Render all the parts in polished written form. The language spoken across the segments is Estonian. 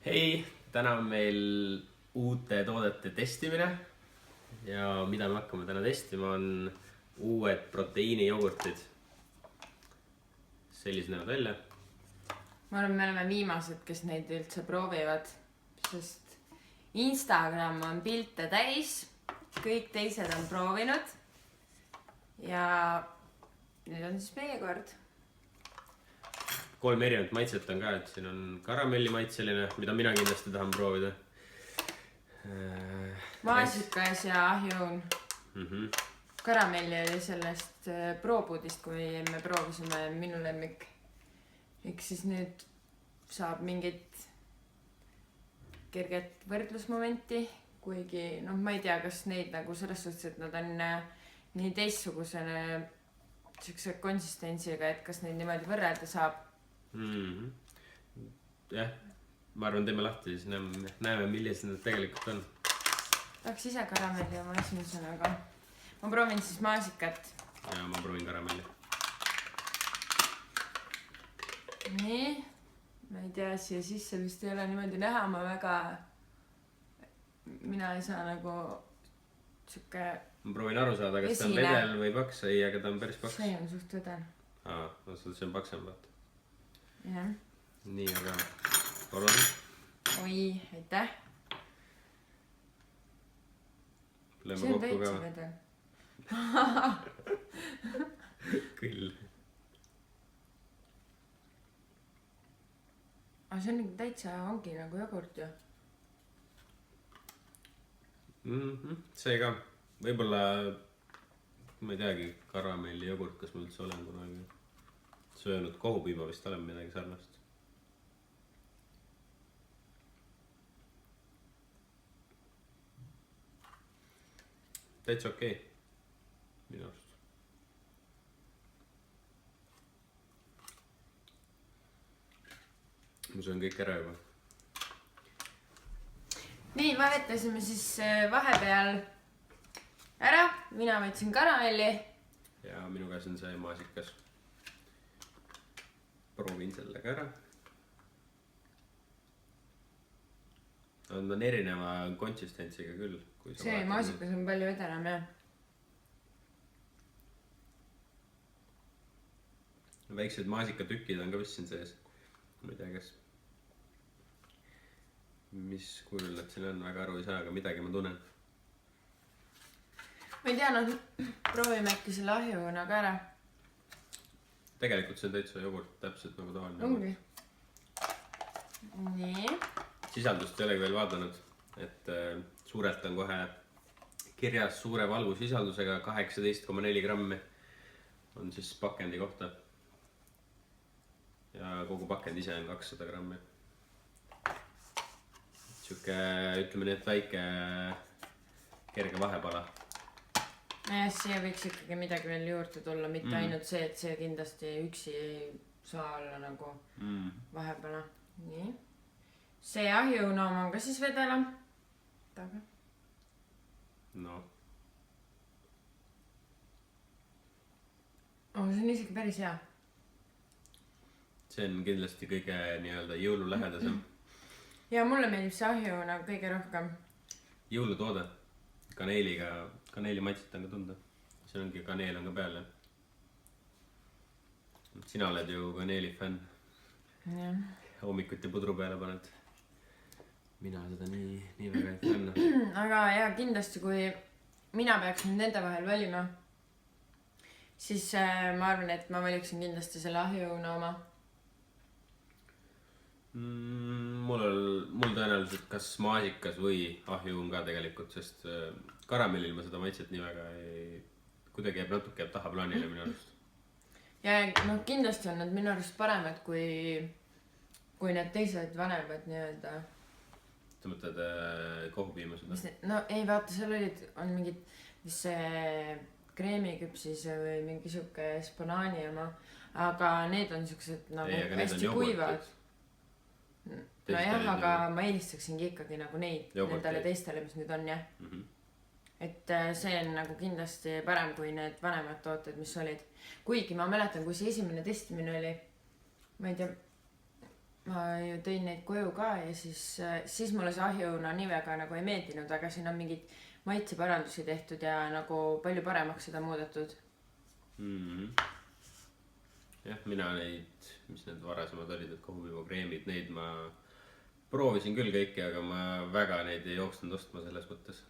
Hei, täna on meil uute toodete testimine ja mida me hakkame täna testima on uued proteiinijogurtid. Sellised näevad välja. Ma arvan, me oleme viimased, kes neid üldse proovivad, sest Instagram on pilte täis, kõik teised on proovinud ja nüüd on siis meie kord. 3 erinevat maitset on ka, et siin on karamellimaitseline, mida mina kindlasti tahan proovida. Maasikas ja ahjuun. Karamelli oli sellest ProBoodist, kui me proovisime, minu lemmik. Eks siis nüüd saab mingit kerget võrdlusmomenti, kuigi ma ei tea, kas neid nagu selles suhtes, et nad on nii teistsuguse konsistentsiga, et kas neid niimoodi võrrelda saab. Jah, ma arvan, teeme lahti, siis näeme, millised need tegelikult on. Tahaks ise karamelli oma esimesena, aga ma proovin siis maasikat. Ja ma proovin karamelli. Nii, ma ei tea, siia sisse vist ei ole niimoodi näha, mina ei saa nagu siuke... Ma proovin aru saada, kas ta on vedel või paks, ei, aga ta on päris paks. See on suht vedel. See on paksem, vaata. Jah. Nii, aga palun. Oi, aitäh. See on täitsa vedel. Küll. Aga see on täitsa ongi nagu jogurt ju. See ka. Võibolla, ma ei teagi, karamelli jogurt, kas ma üldse olen kunagi söönud. Kohupiima vist olen midagi sarnast. Täitsa okei. Minu arust. Ma söön kõik ära juba. Nii, vahetasime siis vahepeal ära. Mina võtsin karamelli. Ja minu käes on see maasikas. Proovin sellega ära. Nad on erineva konsistentsiga küll. See maasikas on palju vedelam, jah. Väiksed maasikatükid on ka vist siin sees. Ma ei tea, kas mis kujul nad siin on, väga aru ei saa, aga midagi ma tunnen. Ma ei tea, proovime äkki selle ahjuuna ka ära. Tegelikult see on täitsa jogurt, täpselt nagu tavaline. Ongi. Nii. Sisaldust ei olegi veel vaadanud, et suurelt on kohe kirjas suure valgusisaldusega 18,4 grammi on siis pakendi kohta. Ja kogu pakend ise on 200 grammi. Siuke, ütleme nii, et väike kerge vahepala. Ja siia võiks ikkagi midagi veel juurde tulla, mitte ainult see, et see kindlasti üksi ei saa olla nagu vahepala. Nii. See ahjuunom on ka siis vedelam. Taga. No. See on isegi päris hea. See on kindlasti kõige nii-öelda jõululähedasem. Ja mulle meeldib see ahjuuna kõige rohkem. Jõulutoode. Kaneeli maitset on ka tunda. See ongi, kaneel on ka peal. Sina oled ju kaneeli fänn. Jah. Hommikuti pudru peale paned. Mina seda nii väga ei fänna. Aga jah, kindlasti kui mina peaksin nende vahel valima, siis ma arvan, et ma valiksin kindlasti selle ahjuuna oma. Mul tõenäoliselt kas maasikas või ahjuun ka tegelikult, sest karamellil ma seda maitset nii väga ei... Kuidagi jääb natuke taha plaanile minu arust. Ja kindlasti on nad minu arust paremad kui need teised vanemad nii-öelda. Sa mõtled kohupiima seda? No ei vaata, seal on mingid, mis see kreemiküpsis või mingi siuke spanaani oma, aga need on siuksed nagu hästi kuivad. No jah, aga ma eelistaksingi ikkagi nagu neid nendele teistele, mis nüüd on, jah. Et see on nagu kindlasti parem kui need vanemad tooted, mis olid. Kuigi ma mäletan, kui see esimene testimine oli, ma ei tea, ma ju tõin neid koju ka ja siis mulle see ahjuna nii väga nagu ei meeldinud, aga siin on mingid maitseparandusi tehtud ja nagu palju paremaks seda muudetud. Jah, mina neid, mis need varasemad olid, et kohupibokreemid, neid ma proovisin küll kõiki, aga ma väga neid ei jooksnud ostma selles mõttes.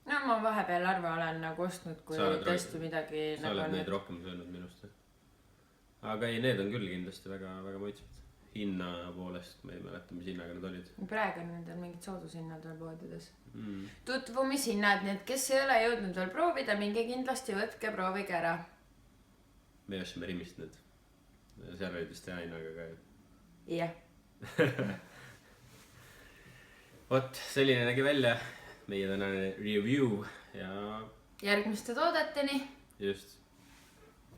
No ma vahepeal harva olen nagu ostnud, kui tõesti midagi sa oled neid rohkem söönud minust. Aga ei, need on küll kindlasti väga, väga maitsvad. Hinna poolest ma ei mäleta, mis hinnaga need olid. Praegu on nendel mingid soodushinnad veel poodides. Tutvumishinnad, need kes ei ole jõudnud veel proovida, minge kindlasti võtke, proovige ära. Me ostsime Rimist need. Seal olid vist hea hinnaga ka. Jah. Vot, selline nägi välja meie tänane review ja... järgmiste toodeteni. Just.